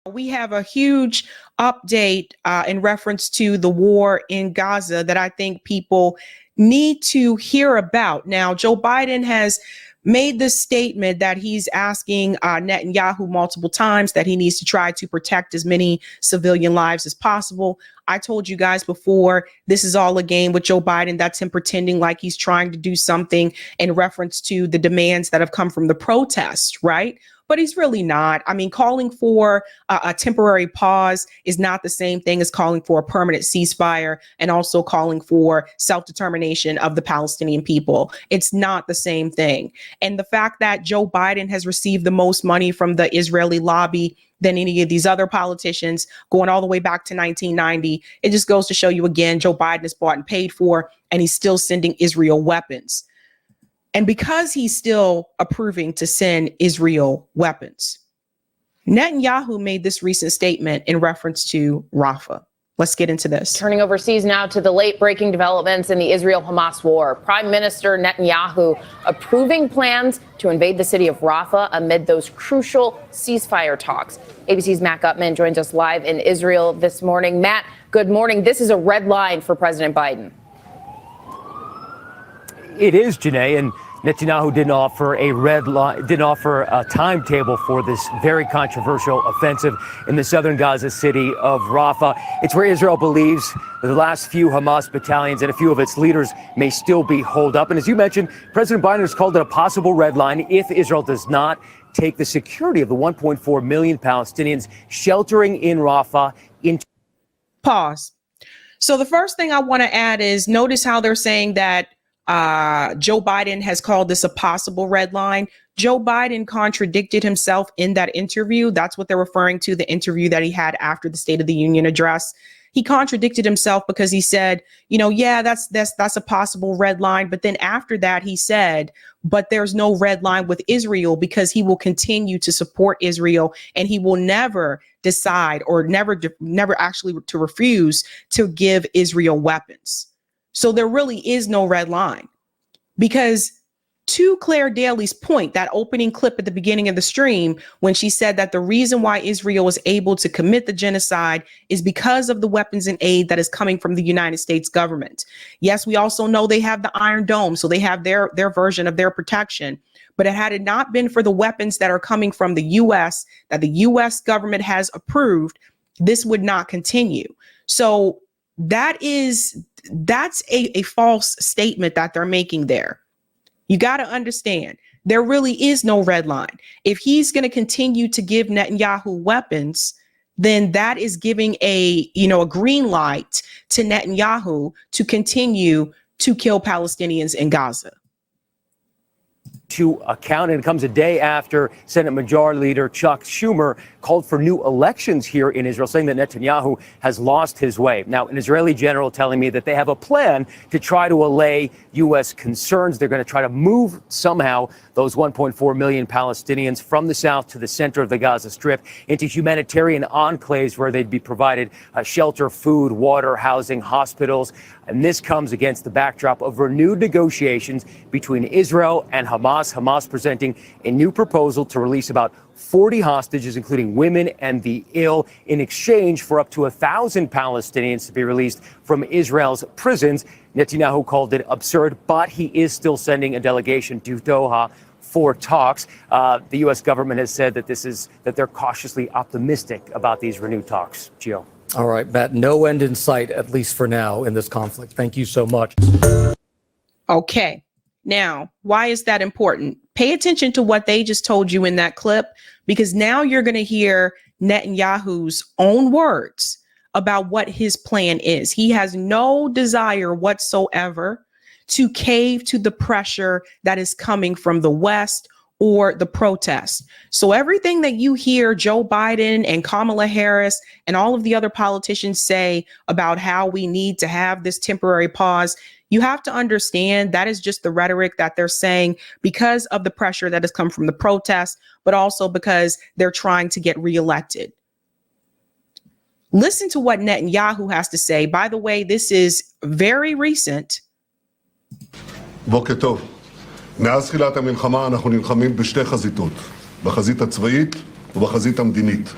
We have a huge update in reference to the war in Gaza that I think people need to hear about. Now, Joe Biden has made this statement that he's asking Netanyahu multiple times that he needs to try to protect as many civilian lives as possible. I told you guys before, this is all a game with Joe Biden. That's him pretending like he's trying to do something in reference to the demands that have come from the protests, right? But he's really not. I mean, calling for a temporary pause is not the same thing as calling for a permanent ceasefire and also calling for self-determination of the Palestinian people. It's not the same thing. And the fact that Joe Biden has received the most money from the Israeli lobby than any of these other politicians going all the way back to 1990, it just goes to show you again, Joe Biden is bought and paid for, and he's still sending Israel weapons. And because he's still approving to send Israel weapons, Netanyahu made this recent statement in reference to Rafah. Let's get into this. Turning overseas now to the late breaking developments in the Israel-Hamas war. Prime Minister Netanyahu approving plans to invade the city of Rafah amid those crucial ceasefire talks. ABC's Matt Gutman joins us live in Israel this morning. Matt, good morning. This is a red line for President Biden. It is, Janae, and Netanyahu didn't offer a timetable for this very controversial offensive in the southern Gaza city of Rafah. It's where Israel believes the last few Hamas battalions and a few of its leaders may still be holed up. And as you mentioned, President Biden has called it a possible red line if Israel does not take the security of the 1.4 million Palestinians sheltering in Rafah into. Pause. So the first thing I want to add is notice how they're saying that Joe Biden has called this a possible red line. Joe Biden contradicted himself in that interview. That's what they're referring to, the interview that he had after the State of the Union address. He contradicted himself because he said, yeah, that's a possible red line. But then after that, he said, but there's no red line with Israel because he will continue to support Israel and he will never decide or never actually to refuse to give Israel weapons. So there really is no red line, because to Claire Daly's point, that opening clip at the beginning of the stream, when she said that the reason why Israel was able to commit the genocide is because of the weapons and aid that is coming from the United States government. Yes, we also know they have the Iron Dome, so they have their version of their protection. But had it not been for the weapons that are coming from the U.S., that the U.S. government has approved, this would not continue. So that's a false statement that they're making there. You got to understand, there really is no red line. If he's going to continue to give Netanyahu weapons, then that is giving a green light to Netanyahu to continue to kill Palestinians in Gaza. To account, and it comes a day after Senate Majority Leader Chuck Schumer called for new elections here in Israel, saying that Netanyahu has lost his way. Now, an Israeli general telling me that they have a plan to try to allay U.S. concerns. They're going to try to move somehow those 1.4 million Palestinians from the south to the center of the Gaza Strip into humanitarian enclaves where they'd be provided shelter, food, water, housing, hospitals. And this comes against the backdrop of renewed negotiations between Israel and Hamas. Hamas presenting a new proposal to release about 40 hostages, including women and the ill, in exchange for up to 1,000 Palestinians to be released from Israel's prisons. Netanyahu called it absurd, but he is still sending a delegation to Doha for talks. The U.S. government has said that they're cautiously optimistic about these renewed talks. Gio. All right, Matt, no end in sight, at least for now, in this conflict. Thank you so much. Okay. Now, why is that important? Pay attention to what they just told you in that clip, because now you're going to hear Netanyahu's own words about what his plan is. He has no desire whatsoever to cave to the pressure that is coming from the West or the protests. So everything that you hear Joe Biden and Kamala Harris and all of the other politicians say about how we need to have this temporary pause, you have to understand that is just the rhetoric that they're saying because of the pressure that has come from the protests, but also because they're trying to get reelected. Listen to what Netanyahu has to say. By the way, this is very recent. בוקר טוב. מאז תחילת המלחמה אנחנו נלחמים בשתי חזיתות, בחזית הצבאית ובחזית המדינית.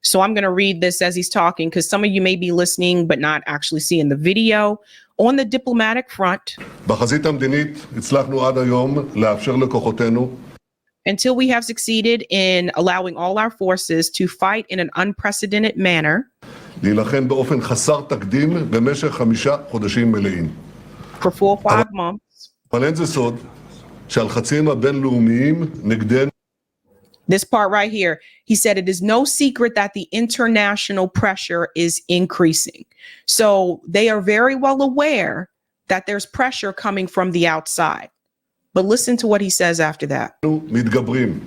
So I'm going to read this as he's talking because some of you may be listening but not actually seeing the video. On the diplomatic front, בחזית המדינית הצלחנו עד היום לאפשר לכוחותינו until we have succeeded in allowing all our forces to fight in an unprecedented manner להילחם באופן חסר תקדים במשך 5 חודשים מלאים. for full 5 months. אבל אין זה סוד שהלחצים הבינלאומיים נגדנו This part right here, he said it is no secret that the international pressure is increasing. So they are very well aware that there's pressure coming from the outside. But listen to what he says after that. מתגברים.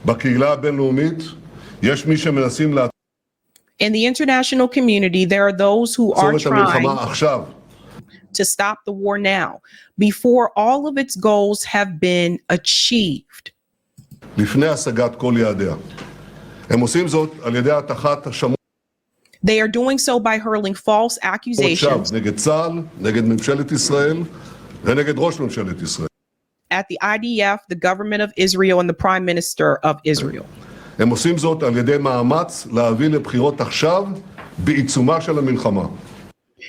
בקהילה הבינלאומית יש מי שמנסים In the international community, there are those who are לעצור את trying המלחמה עכשיו. to stop the war now, before all of its goals have been achieved. לפני השגת כל יעדיה. הם עושים זאת על ידי הטחת השמות They are doing so by hurling false accusations שווא נגד צה"ל, נגד ממשלת ישראל ונגד ראש ממשלת ישראל. at the IDF, the government of Israel, and the prime minister of Israel. הם עושים זאת על ידי מאמץ להביא לבחירות עכשיו בעיצומה של המלחמה.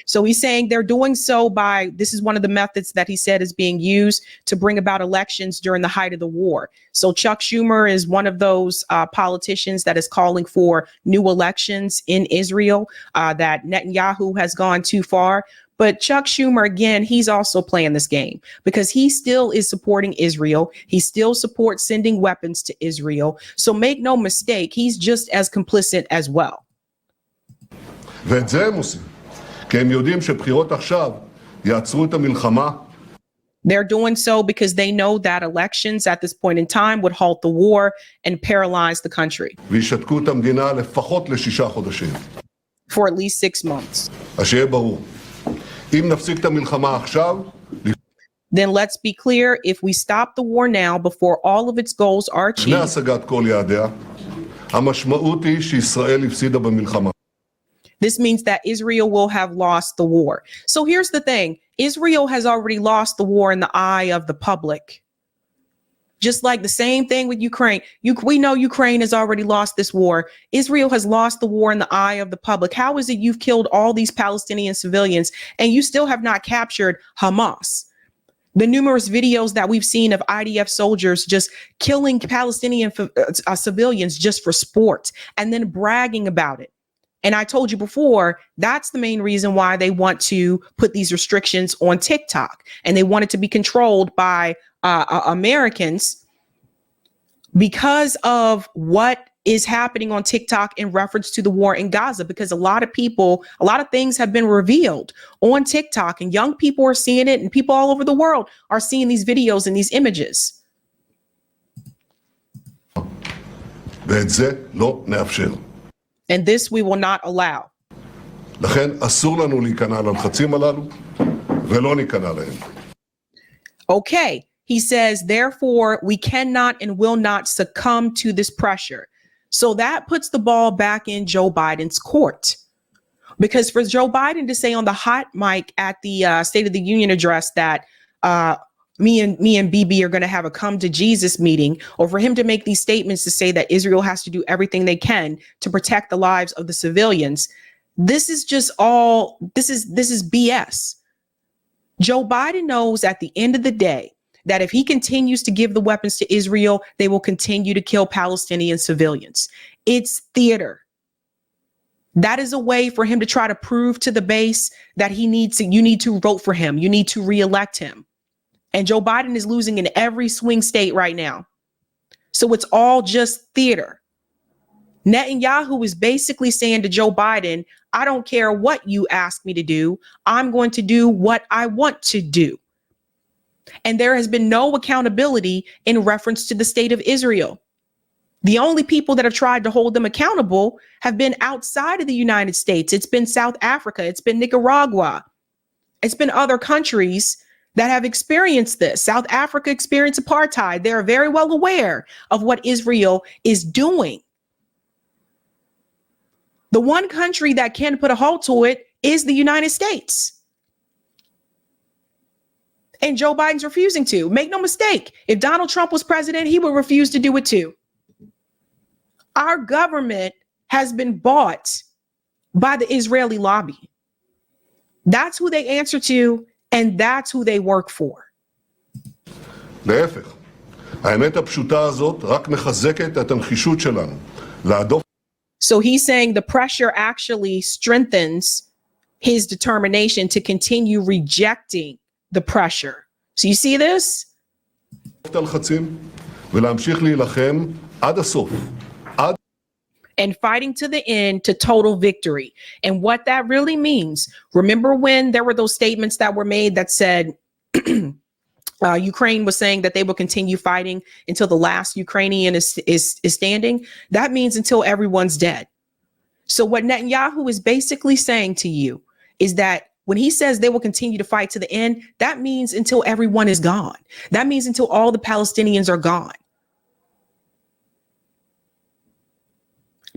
So he's saying they're doing so by, this is one of the methods that he said is being used to bring about elections during the height of the war. So Chuck Schumer is one of those politicians that is calling for new elections in Israel, that Netanyahu has gone too far. But Chuck Schumer, again, he's also playing this game because he still is supporting Israel. He still supports sending weapons to Israel. So make no mistake, he's just as complicit as well. ואת זה הם עושים. כי הם יודעים שבחירות עכשיו יעצרו את המלחמה. They're doing so because they know that elections at this point in time would halt the war and paralyze the country וישתקו את המדינה לפחות ל6 חודשים. for at least 6 months. אז שיהיה ברור. אם נפסיק את המלחמה עכשיו, Then let's be clear, if we stop the war now before all of its goals are לפני achieved, השגת כל יעדיה, המשמעות היא שישראל הפסידה במלחמה. this means that Israel will have lost the war. So here's the thing. Israel has already lost the war in the eye of the public. Just like the same thing with Ukraine. We know Ukraine has already lost this war. Israel has lost the war in the eye of the public. How is it you've killed all these Palestinian civilians and you still have not captured Hamas? The numerous videos that we've seen of IDF soldiers just killing Palestinian civilians just for sport and then bragging about it. And I told you before, that's the main reason why they want to put these restrictions on TikTok. And they want it to be controlled by Americans because of what is happening on TikTok in reference to the war in Gaza, because a lot of things have been revealed on TikTok and young people are seeing it and people all over the world are seeing these videos and these images. ואת זה לא נאפשר. And this we will not allow. לכן אסור לנו להיכנע ללחצים הללו ולא ניכנע להם. Okay, he says, therefore, we cannot and will not succumb to this pressure. So that puts the ball back in Joe Biden's court. Because for Joe Biden to say on the hot mic at the State of the Union address that me and Bibi are going to have a come to Jesus meeting, or for him to make these statements to say that Israel has to do everything they can to protect the lives of the civilians, this is just all, this is BS. Joe Biden knows at the end of the day that if he continues to give the weapons to Israel, they will continue to kill Palestinian civilians. It's theater. That is a way for him to try to prove to the base that you need to vote for him. You need to reelect him. And Joe Biden is losing in every swing state right now. So it's all just theater. Netanyahu is basically saying to Joe Biden, I don't care what you ask me to do. I'm going to do what I want to do. And there has been no accountability in reference to the state of Israel. The only people that have tried to hold them accountable have been outside of the United States. It's been South Africa. It's been Nicaragua. It's been other countries that have experienced this. South Africa experienced apartheid. They're very well aware of what Israel is doing. The one country that can put a halt to it is the United States. And Joe Biden's refusing to. Make no mistake, if Donald Trump was president, he would refuse to do it too. Our government has been bought by the Israeli lobby. That's who they answer to, and that's who they work for. להפך, האמת הפשוטה הזאת רק מחזקת את הנחישות שלנו להדוף. So he's saying the pressure actually strengthens his determination to continue rejecting the pressure. So you see this? את הלחצים ולהמשיך להילחם עד הסוף. And fighting to the end to total victory. And what that really means, remember when there were those statements that were made that said Ukraine was saying that they will continue fighting until the last Ukrainian is standing? That means until everyone's dead. So what Netanyahu is basically saying to you is that when he says they will continue to fight to the end, that means until everyone is gone. That means until all the Palestinians are gone.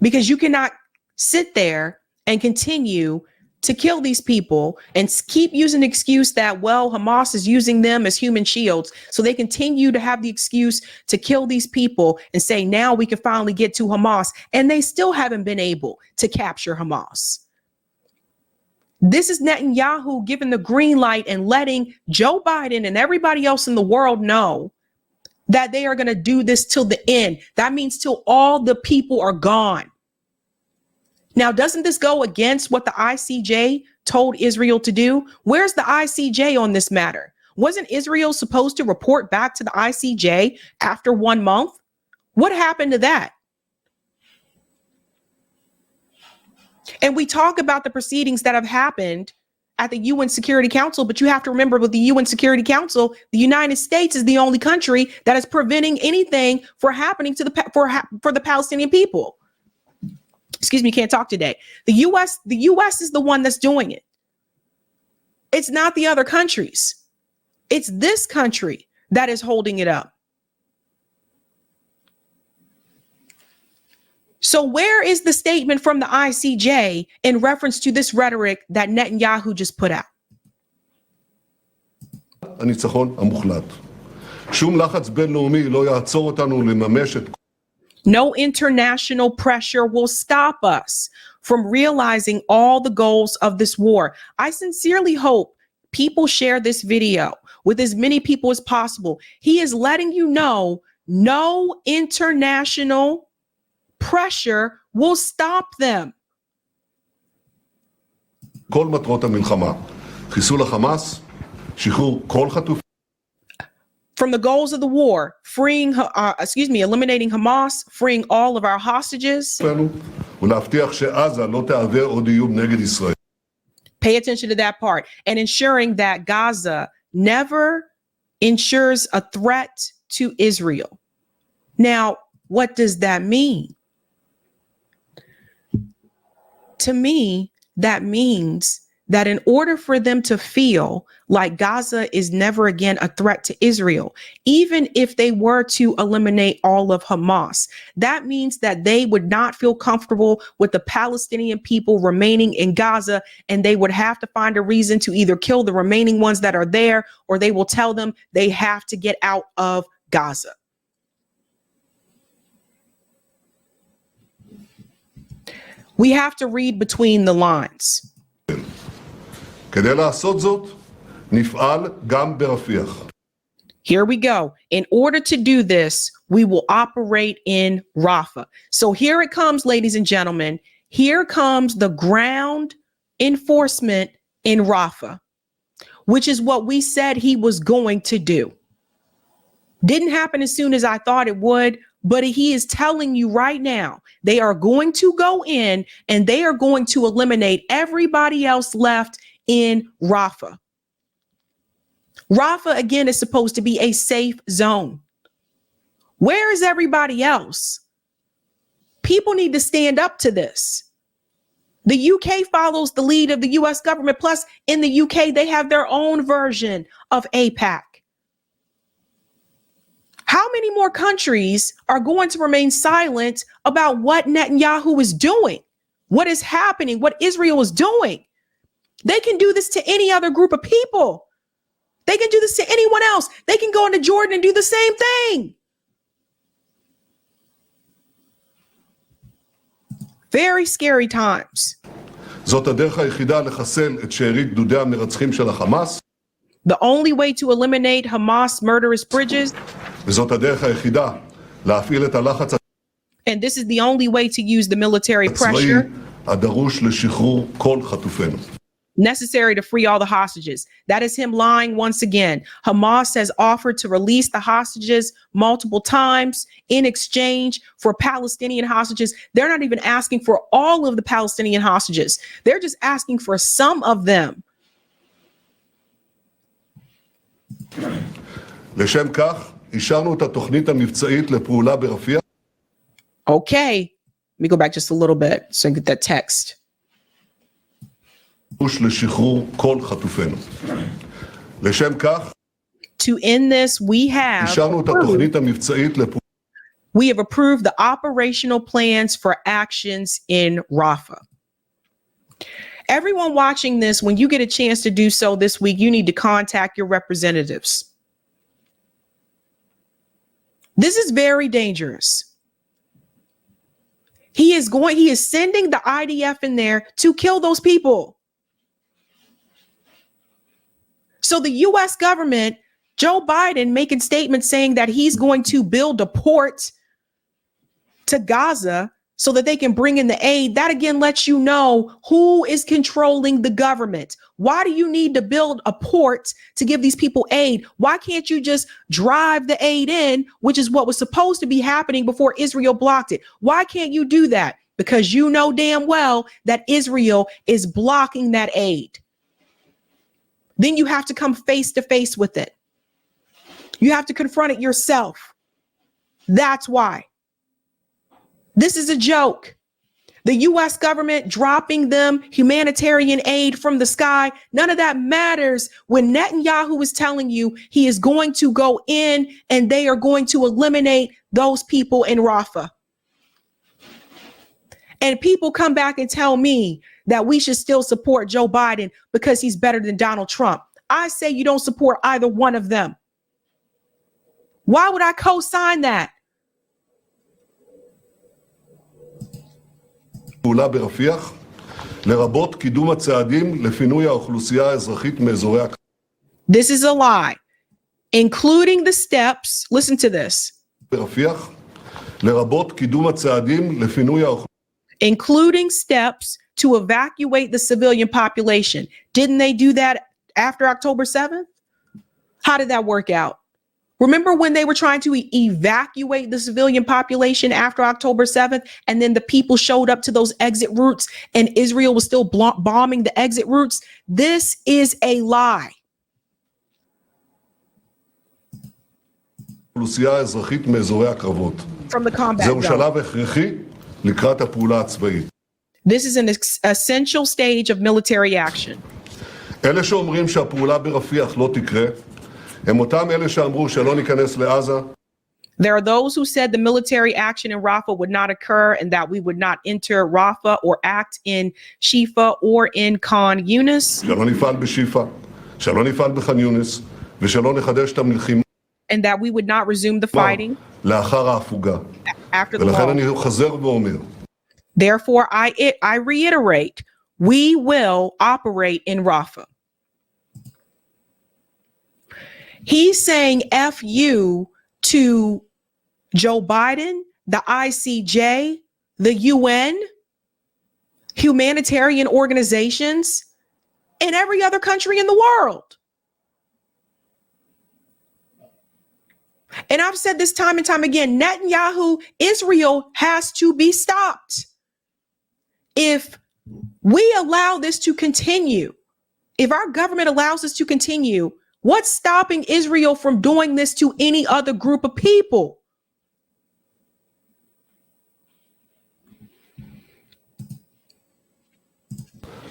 Because you cannot sit there and continue to kill these people and keep using the excuse that, well, Hamas is using them as human shields. So they continue to have the excuse to kill these people and say, now we can finally get to Hamas. And they still haven't been able to capture Hamas. This is Netanyahu giving the green light and letting Joe Biden and everybody else in the world know that they are going to do this till the end. That means till all the people are gone. Now, doesn't this go against what the ICJ told Israel to do? Where's the ICJ on this matter? Wasn't Israel supposed to report back to the ICJ after 1 month? What happened to that? And we talk about the proceedings that have happened at the UN Security Council, but you have to remember with the UN Security Council, the United States is the only country that is preventing anything from happening to for the Palestinian people. Excuse me, can't talk today. The US is the one that's doing it. It's not the other countries. It's this country that is holding it up. So where is the statement from the ICJ in reference to this rhetoric that Netanyahu just put out? הניצחון המוחלט. שום לחץ בינלאומי לא יעצור אותנו לממש את No international pressure will stop us from realizing all the goals of this war. I sincerely hope people share this video with as many people as possible. He is letting you know no international pressure will stop them. כל מטרות המלחמה. חיסול החמאס, שחרור כל חטופים. From the goals of the war, eliminating Hamas, freeing all of our hostages. ולהבטיח שעזה לא תהווה עוד איום נגד ישראל. Pay attention to that part. And ensuring that Gaza never ensures a threat to Israel. Now, what does that mean? To me, that means that in order for them to feel like Gaza is never again a threat to Israel, even if they were to eliminate all of Hamas, that means that they would not feel comfortable with the Palestinian people remaining in Gaza, and they would have to find a reason to either kill the remaining ones that are there, or they will tell them they have to get out of Gaza. We have to read between the lines. כדי לעשות זאת, נפעל גם ברפיח. Here we go. In order to do this, we will operate in Rafah. So here it comes, ladies and gentlemen. Here comes the ground enforcement in Rafah, which is what we said he was going to do. Didn't happen as soon as I thought it would, but he is telling you right now, they are going to go in and they are going to eliminate everybody else left in Rafah. Rafah, again, is supposed to be a safe zone. Where is everybody else? People need to stand up to this. The UK follows the lead of the US government. Plus, in the UK, they have their own version of AIPAC. How many more countries are going to remain silent about what Netanyahu is doing, what is happening, what Israel is doing? They can do this to any other group of people. They can do this to anyone else. They can go into Jordan and do the same thing. Very scary times. זאת הדרך היחידה לחסל את שארית גדודי המרצחים של החמאס, The only way to eliminate Hamas murderous bridges, וזאת הדרך היחידה להפעיל את הלחץ and this is the only way to use the military הצבאי pressure הדרוש לשחרור כל חטופינו. necessary to free all the hostages. That is him lying once again. Hamas has offered to release the hostages multiple times in exchange for Palestinian hostages. They're not even asking for all of the Palestinian hostages. They're just asking for some of them. לשם כך, אישרנו את התוכנית המבצעית לפעולה ברפיח, Okay, let me go back just a little bit so I get that text. לשחרור כל חטופינו. לשם כך, To end this, אישרנו את התוכנית המבצעית לפעולה we have approved the operational plans for actions in Rafah. Everyone watching this, when you get a chance to do so this week, you need to contact your representatives. This is very dangerous. He is sending the IDF in there to kill those people. So the US government, Joe Biden making statements saying that he's going to build a port to Gaza so that they can bring in the aid. That again lets you know who is controlling the government. Why do you need to build a port to give these people aid? Why can't you just drive the aid in, which is what was supposed to be happening before Israel blocked it? Why can't you do that? Because you know damn well that Israel is blocking that aid. Then you have to come face to face with it. You have to confront it yourself. That's why. This is a joke. The US government dropping them humanitarian aid from the sky. None of that matters when Netanyahu is telling you he is going to go in and they are going to eliminate those people in Rafah. And people come back and tell me that we should still support Joe Biden because he's better than Donald Trump. I say you don't support either one of them. Why would I co-sign that? פעולה ברפיח, לרבות קידום הצעדים לפינוי האוכלוסייה האזרחית מאזורי הקו. This is a lie, including the steps. Listen to this. ברפיח, לרבות קידום הצעדים לפינוי האוכלוסייה. Including steps to evacuate the civilian population. Didn't they do that after October 7th? How did that work out? Remember when they were trying to evacuate the civilian population after October 7th, and then the people showed up to those exit routes and Israel was still bombing the exit routes? This is a lie. האוכלוסייה האזרחית מאזורי הקרבות. From the combat זהו zone. שלב הכרחי לקראת הפעולה הצבאית. This is an essential stage of military action. אלה שאומרים שהפעולה ברפיח לא תקרה, הם אותם אלה שאמרו שלא ניכנס לעזה. There are those who said the military action in Rafah would not occur and that we would not enter Rafah or act in Shifa or in Khan Yunis. שלא נפעל בשיפה, שלא נפעל בח'אן יונס, ושלא נחדש את המלחמה. And that we would not resume the fighting לאחר ההפוגה. after the ולכן law. אני חוזר ואומר, Therefore, I reiterate, we will operate in Rafah. He's saying F you to Joe Biden, the ICJ, the UN, humanitarian organizations, and every other country in the world. And I've said this time and time again, Netanyahu, Israel has to be stopped. If we allow this to continue, if our government allows this to continue, what's stopping Israel from doing this to any other group of people?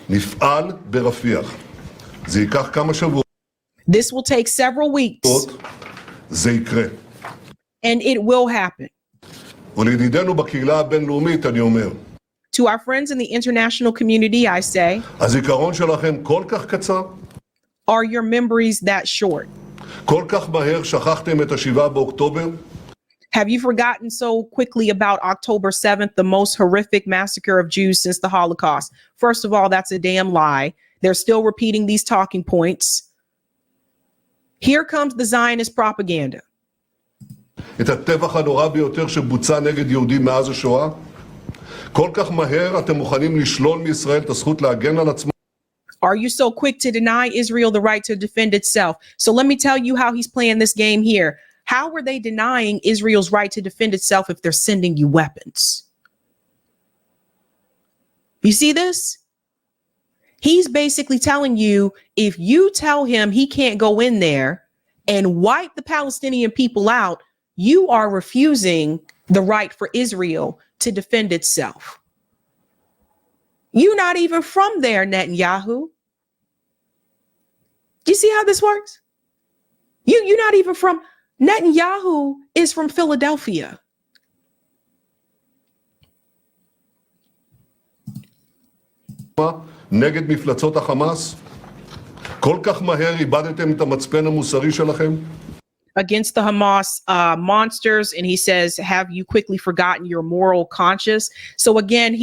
נפעל ברפיח. זה ייקח כמה שבועות. This will take several weeks זה יקרה. and it will happen. ולידידינו בקהילה הבינלאומית אני אומר, To our friends in the international community, I say, הזיכרון שלכם כל כך קצר? are your memories that short? כל כך מהר שכחתם את ה7 באוקטובר? Have you forgotten so quickly about October 7th, the most horrific massacre of Jews since the Holocaust? First of all, that's a damn lie. They're still repeating these talking points. Here comes the Zionist propaganda. את הטבח הנורא ביותר שבוצע נגד יהודים מאז השואה? כל כך מהר אתם מוכנים לשלול מישראל את הזכות להגן על עצמה? Are you so quick to deny Israel the right to defend itself? So let me tell you how he's playing this game here. How were they denying Israel's right to defend itself if they're sending you weapons? You see this? He's basically telling you, if you tell him he can't go in there and wipe the Palestinian people out, you are refusing the right for Israel to defend itself. You're not even from there, Netanyahu. Do you see how this works? You're not even from... Netanyahu is from Philadelphia. נגד מפלצות החמאס? כל כך מהר איבדתם את המצפן המוסרי שלכם? Against the Hamas monsters, and he says, have you quickly forgotten your moral conscience? So again,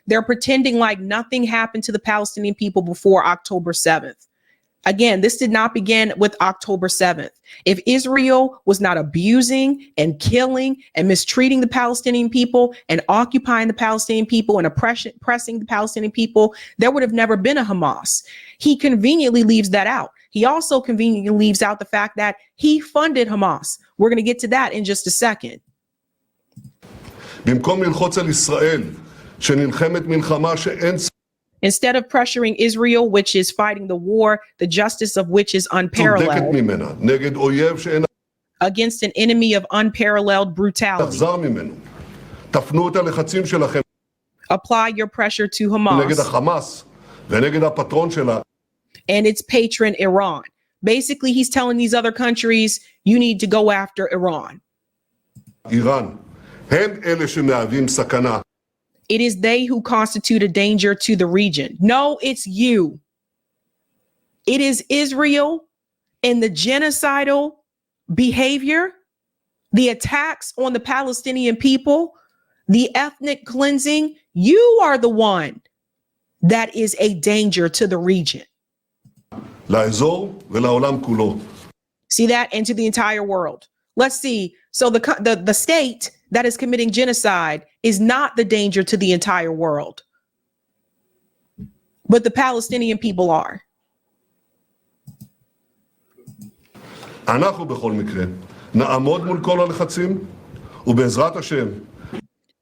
they're pretending like nothing happened to the Palestinian people before October 7th. Again, this did not begin with October 7th. If Israel was not abusing and killing and mistreating the Palestinian people and occupying the Palestinian people and oppressing the Palestinian people, there would have never been a Hamas. He conveniently leaves that out. He also conveniently leaves out the fact that he funded Hamas. We're going to get to that in just a second. במקום ללחוץ על ישראל, שנלחמת מלחמה שאין Instead of pressuring Israel, which is fighting the war, the justice of which is unparalleled, against an enemy of unparalleled brutality, apply your pressure to Hamas and its patron, Iran. Basically, he's telling these other countries, you need to go after Iran. It is they who constitute a danger to the region. No, it's you. It is Israel and the genocidal behavior, the attacks on the Palestinian people, the ethnic cleansing. You are the one that is a danger to the region. See that? And to the entire world. Let's see. So the state that is committing genocide is not the danger to the entire world, but the Palestinian people are.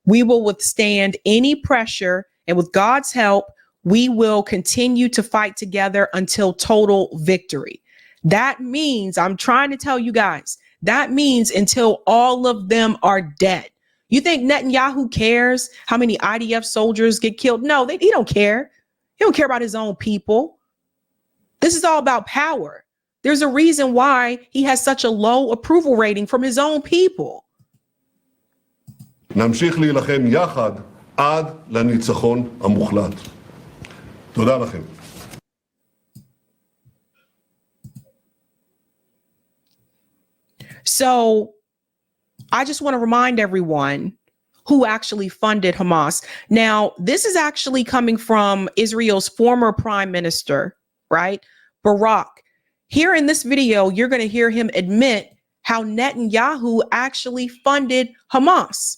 We will withstand any pressure, and with God's help, we will continue to fight together until total victory. That means, I'm trying to tell you guys, that means until all of them are dead. You think Netanyahu cares how many IDF soldiers get killed? No, he don't care. He don't care about his own people. This is all about power. There's a reason why he has such a low approval rating from his own people. נמשיך להילחם יחד עד לניצחון המוחלט. תודה לכם. So I just want to remind everyone who actually funded Hamas. Now, this is actually coming from Israel's former prime minister, right? Barak. Here in this video, you're going to hear him admit how Netanyahu actually funded Hamas.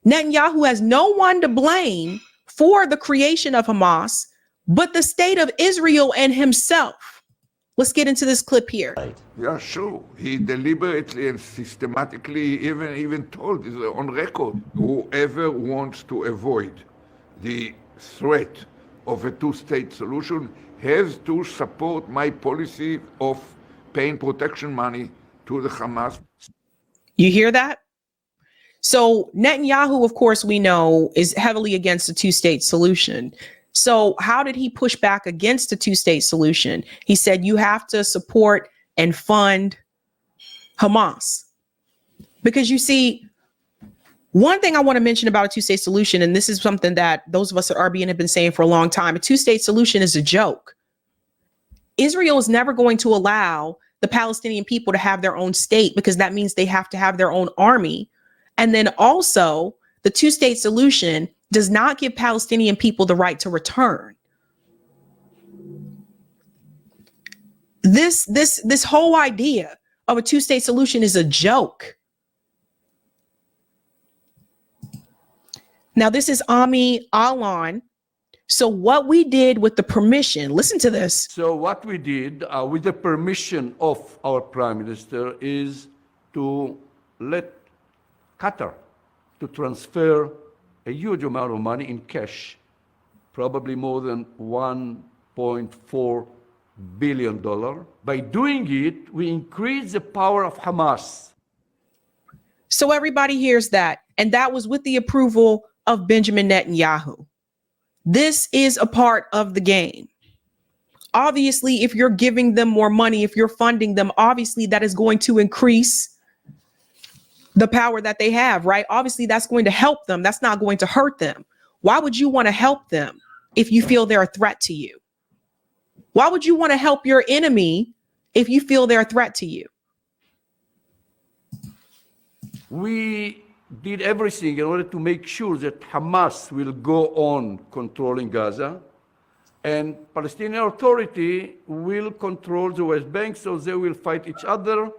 Netanyahu has no one to blame for the creation of Hamas, but the state of Israel and himself. Let's get into this clip here. Yeah, sure. He deliberately and systematically even told, is on record, whoever wants to avoid the threat of a two-state solution has to support my policy of paying protection money to the Hamas. You hear that? So Netanyahu, of course, we know, is heavily against the two-state solution. So how did he push back against the two-state solution? He said, you have to support and fund Hamas. Because you see, one thing I want to mention about a two-state solution, and this is something that those of us at RBN have been saying for a long time, a two-state solution is a joke. Israel is never going to allow the Palestinian people to have their own state, because that means they have to have their own army. And then also, the two-state solution does not give Palestinian people the right to return. This whole idea of a two-state solution is a joke. Now, this is Ami Alon. So what we did with the permission, listen to this. So what we did with the permission of our Prime Minister is to let Qatar to transfer a huge amount of money in cash, probably more than $1.4 billion. By doing it, we increase the power of Hamas. So everybody hears that. And that was with the approval of Benjamin Netanyahu. This is a part of the game. Obviously, if you're giving them more money, if you're funding them, obviously that is going to increase the power that they have, right? Obviously, that's going to help them. That's not going to hurt them. Why would you want to help them if you feel they're a threat to you? Why would you want to help your enemy if you feel they're a threat to you? We did everything in order to make sure that Hamas will go on controlling Gaza and Palestinian Authority will control the West Bank, so they will fight each other.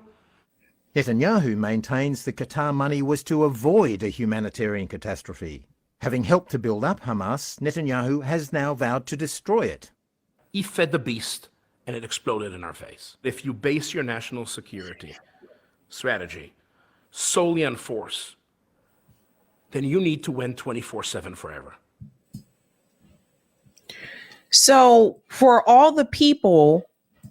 Netanyahu maintains the Qatar money was to avoid a humanitarian catastrophe. Having helped to build up Hamas, Netanyahu has now vowed to destroy it. He fed the beast and it exploded in our face. If you base your national security strategy solely on force, then you need to win 24/7 forever. So for all the people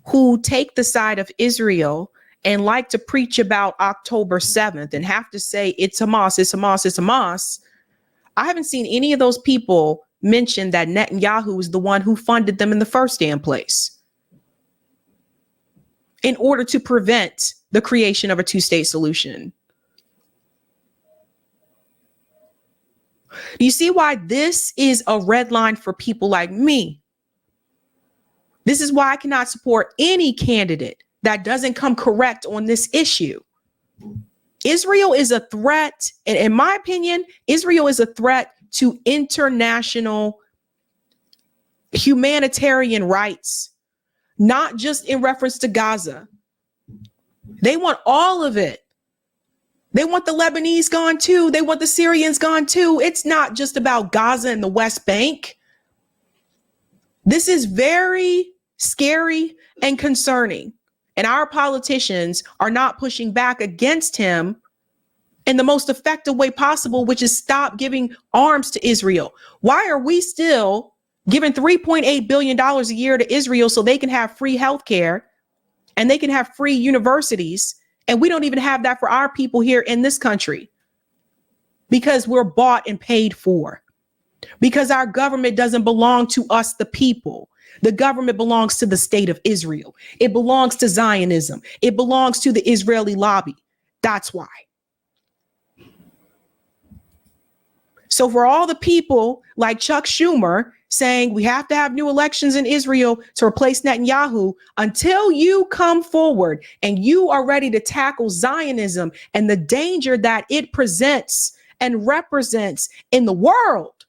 who take the side of Israel and like to preach about October 7th and have to say it's Hamas, it's Hamas, it's Hamas, I haven't seen any of those people mention that Netanyahu is the one who funded them in the first damn place in order to prevent the creation of a two-state solution. Do you see why this is a red line for people like me? This is why I cannot support any candidate that doesn't come correct on this issue. Israel is a threat, and in my opinion, Israel is a threat to international humanitarian rights, not just in reference to Gaza. They want all of it. They want the Lebanese gone too. They want the Syrians gone too. It's not just about Gaza and the West Bank. This is very scary and concerning. And our politicians are not pushing back against him in the most effective way possible, which is stop giving arms to Israel. Why are we still giving $3.8 billion a year to Israel so they can have free healthcare and they can have free universities? And we don't even have that for our people here in this country because we're bought and paid for, because our government doesn't belong to us, the people. The government belongs to the state of Israel. It belongs to Zionism. It belongs to the Israeli lobby. That's why. So for all the people like Chuck Schumer saying we have to have new elections in Israel to replace Netanyahu, until you come forward and you are ready to tackle Zionism and the danger that it presents and represents in the world,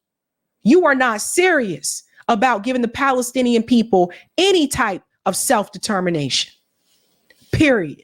you are not serious about giving the Palestinian people any type of self-determination. Period.